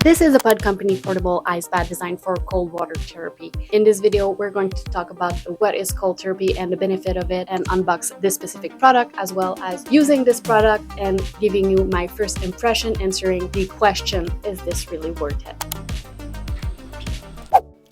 This is a Pod Company portable ice bath designed for cold water therapy. In this video, we're going to talk about what is cold therapy and the benefit of it, and unbox this specific product, as well as using this product and giving you my first impression, answering the question, is this really worth it?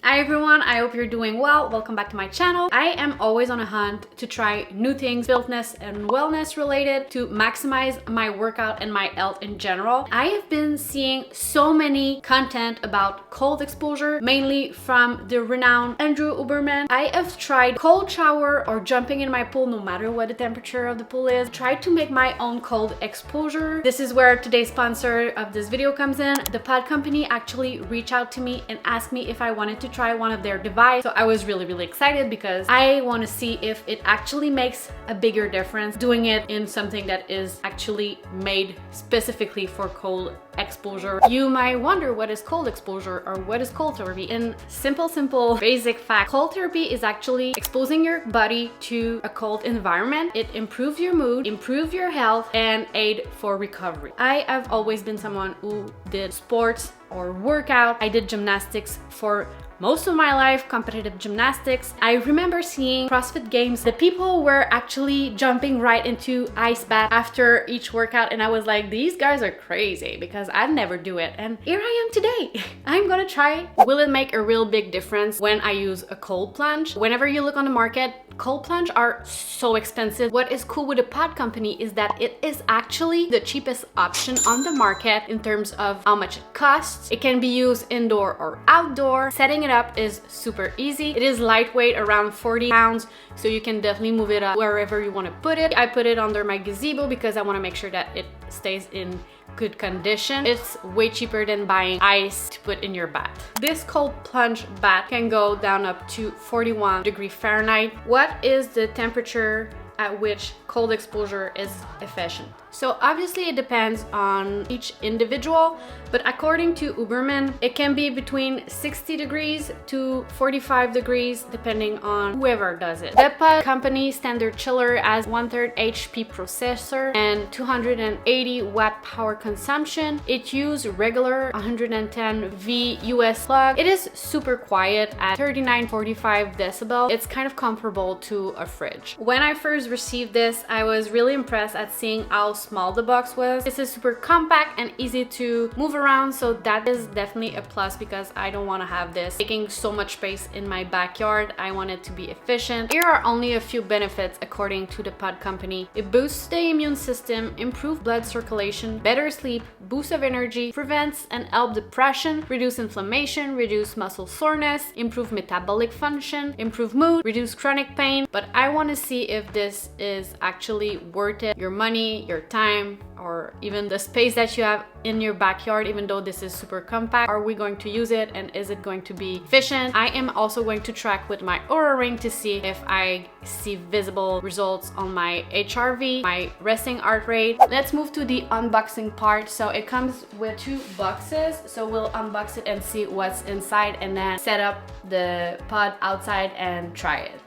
Hi everyone, I hope you're doing well. Welcome back to my channel. I am always on a hunt to try new things, fitness and wellness related, to maximize my workout and my health in general. I have been seeing so many content about cold exposure, mainly from the renowned Andrew Huberman. I have tried cold shower or jumping in my pool, no matter what the temperature of the pool is. Tried to make my own cold exposure. This is where today's sponsor of this video comes in. The Pod Company actually reached out to me and asked me if I wanted to try one of their devices. So I was really excited because I want to see if it actually makes a bigger difference doing it in something that is actually made specifically for cold exposure. You might wonder, what is cold exposure or what is cold therapy? In simple basic fact, cold therapy is actually exposing your body to a cold environment. It improves your mood, improves your health, and aid for recovery. I have always been someone who did sports or workout. I did gymnastics for most of my life, competitive gymnastics. I remember seeing CrossFit games. The people were actually jumping right into ice bath after each workout, and I was like, these guys are crazy, because I'd never do it. And here I am today. I'm gonna try. Will it make a real big difference when I use a cold plunge? Whenever you look on the market, cold plunge are so expensive. What is cool with the Pod Company is that it is actually the cheapest option on the market in terms of how much it costs. It can be used indoor or outdoor. Setting it up is super easy. It is lightweight, around 40 pounds, so you can definitely move it up wherever you want to put it. I put it under my gazebo because I want to make sure that it stays in good condition. It's way cheaper than buying ice to put in your bath. This cold plunge bath can go down up to 41 degrees Fahrenheit. What is the temperature at which cold exposure is efficient? So obviously it depends on each individual, but according to Huberman, it can be between 60 degrees to 45 degrees depending on whoever does it. The Pod Company standard chiller has 1/3 HP processor and 280 watt power consumption. It uses regular 110 V US plug. It is super quiet at 39-45 decibel. It's kind of comparable to a fridge. When I first received this, I was really impressed at seeing how small the box was. This is super compact and easy to move around, so that is definitely a plus, because I don't want to have this taking so much space in my backyard. I want it to be efficient. Here are only a few benefits according to the Pod Company. It boosts the immune system, improves blood circulation, better sleep, boost of energy, prevents and helps depression, reduce inflammation, reduce muscle soreness, improve metabolic function, improve mood, reduce chronic pain. But I want to see if this is actually worth it, your money, your time, or even the space that you have in your backyard. Even though this is super compact, are we going to use it, and is it going to be efficient? I am also going to track with my Oura Ring to see if I see visible results on my HRV, my resting heart rate. Let's move to the unboxing part. So it comes with 2 boxes, so we'll unbox it and see what's inside, and then set up the pod outside and try it.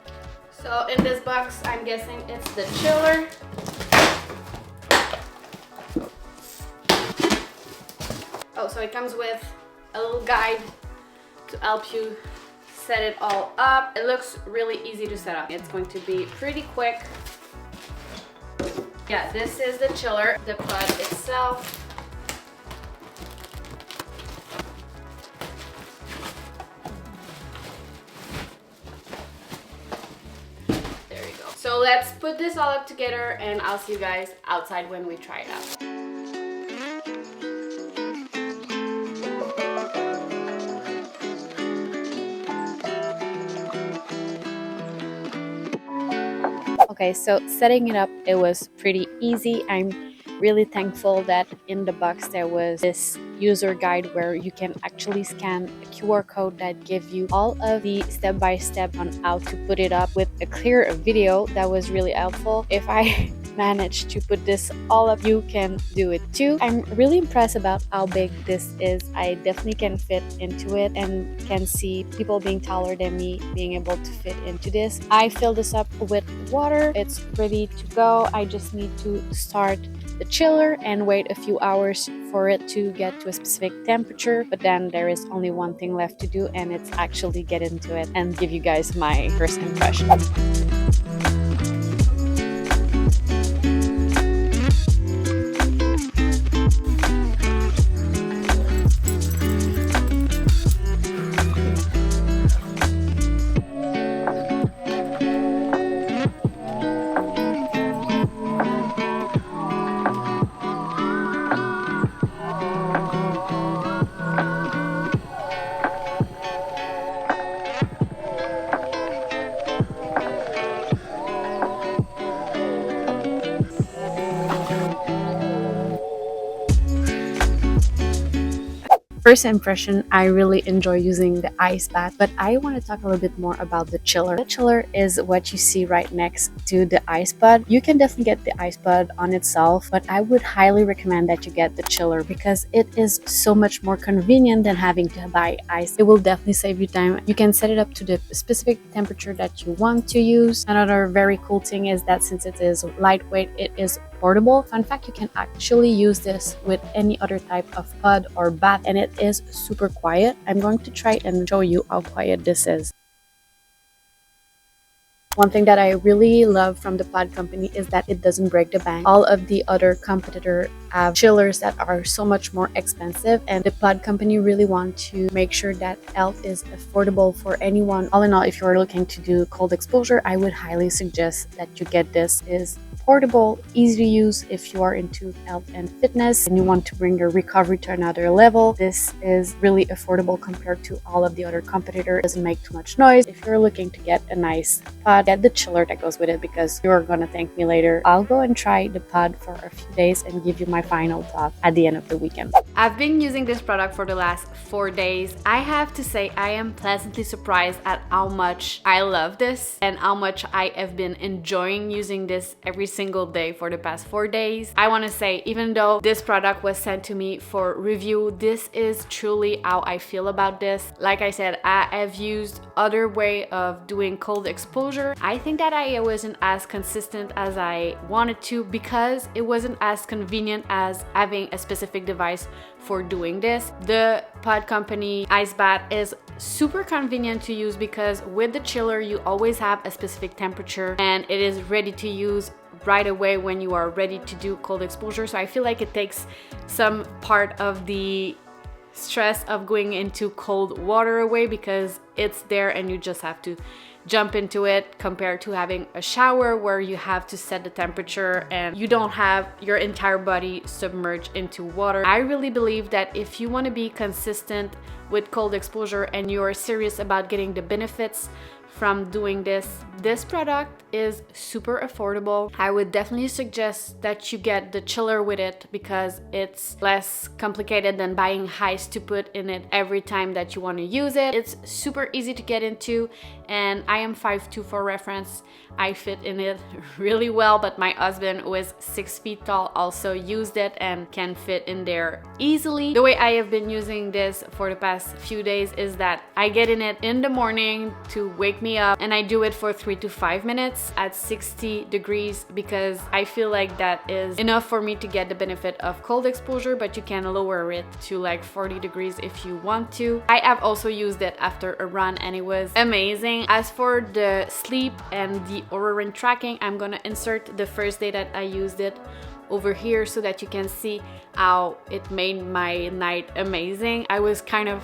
So in this box, I'm guessing it's the chiller. Oh, so it comes with a little guide to help you set it all up. It looks really easy to set up. It's going to be pretty quick. Yeah, this is the chiller, the pod itself. There you go. So let's put this all up together, and I'll see you guys outside when we try it out. Okay, so setting it up, it was pretty easy. I'm really thankful that in the box there was this user guide where you can actually scan a QR code that gives you all of the step-by-step on how to put it up with a clear video. That was really helpful. If I manage to put this all up, you can do it too. I'm really impressed about how big this is. I definitely can fit into it, and can see people being taller than me being able to fit into this. I filled this up with water. It's ready to go. I just need to start the chiller and wait a few hours for it to get to a specific temperature. But then there is only one thing left to do, and it's actually get into it and give you guys my first impression. First impression, I really enjoy using the ice bath, but I want to talk a little bit more about the chiller. The chiller is what you see right next to the ice bud. You can definitely get the ice bud on itself, but I would highly recommend that you get the chiller because it is so much more convenient than having to buy ice. It will definitely save you time. You can set it up to the specific temperature that you want to use. Another very cool thing is that since it is lightweight, it is portable. Fun fact, you can actually use this with any other type of pod or bath, and it is super quiet. I'm going to try and show you how quiet this is. One thing that I really love from the pod company is that it doesn't break the bank. All of the other competitors have chillers that are so much more expensive, and the pod company really want to make sure that health is affordable for anyone. All in all, if you're looking to do cold exposure, I would highly suggest that you get this. It is portable, easy to use if you are into health and fitness and you want to bring your recovery to another level. This is really affordable compared to all of the other competitors. It doesn't make too much noise. If you're looking to get a nice pod, get the chiller that goes with it because you're gonna thank me later. I'll go and try the pod for a few days and give you my final thought at the end of the weekend. I've been using this product for the last 4 days. I have to say I am pleasantly surprised at how much I love this and how much I have been enjoying using this every single day for the past 4 days. I want to say, even though this product was sent to me for review, this is truly how I feel about this. Like I said, I have used other way of doing cold exposure. I think that I wasn't as consistent as I wanted to because it wasn't as convenient as having a specific device for doing this. The pod company ice bath is super convenient to use because with the chiller you always have a specific temperature and it is ready to use right away when you are ready to do cold exposure. So I feel like it takes some part of the stress of going into cold water away because it's there and you just have to jump into it, compared to having a shower where you have to set the temperature and you don't have your entire body submerged into water. I really believe that if you want to be consistent with cold exposure and you're serious about getting the benefits from doing this product is super affordable. I would definitely suggest that you get the chiller with it because it's less complicated than buying ice to put in it every time that you want to use it. It's super easy to get into, and I am 5'2" for reference. I fit in it really well, but my husband, who is 6 feet tall, also used it and can fit in there easily. The way I have been using this for the past few days is that I get in it in the morning to wake me up, and I do it for 3 to 5 minutes at 60 degrees because I feel like that is enough for me to get the benefit of cold exposure, but you can lower it to like 40 degrees if you want to. I have also used it after a run and it was amazing. As for the sleep and the Oura Ring tracking, I'm gonna insert the first day that I used it over here so that you can see how it made my night amazing. I was kind of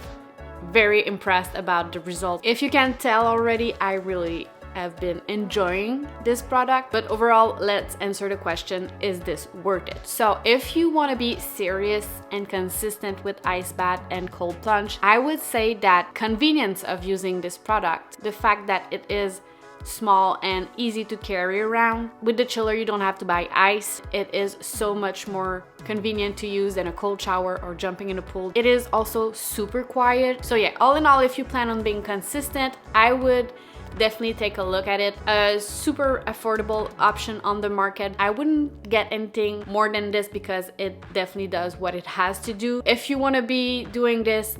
very impressed about the result. If you can tell already, I really have been enjoying this product. But overall, let's answer the question, is this worth it? So if you want to be serious and consistent with ice bath and cold plunge, I would say that convenience of using this product, the fact that it is small and easy to carry around. With the chiller, you don't have to buy ice. It is so much more convenient to use than a cold shower or jumping in a pool. It is also super quiet. So yeah, all in all, if you plan on being consistent, I would definitely take a look at it. A super affordable option on the market. I wouldn't get anything more than this because it definitely does what it has to do. If you want to be doing this,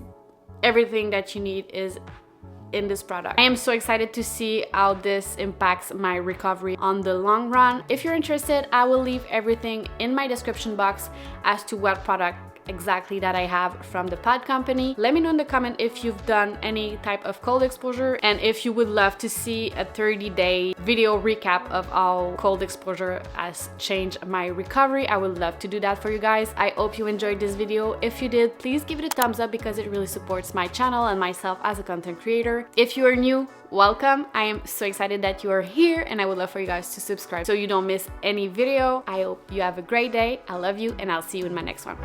everything that you need is in this product. I am so excited to see how this impacts my recovery on the long run. If you're interested, I will leave everything in my description box as to what product exactly that I have from the pod company. Let me know in the comment if you've done any type of cold exposure and if you would love to see a 30-day video recap of how cold exposure has changed my recovery. I would love to do that for you guys. I hope you enjoyed this video. If you did, please give it a thumbs up because it really supports my channel and myself as a content creator. If you are new, welcome. I am so excited that you are here and I would love for you guys to subscribe so you don't miss any video. I hope you have a great day. I love you and I'll see you in my next one.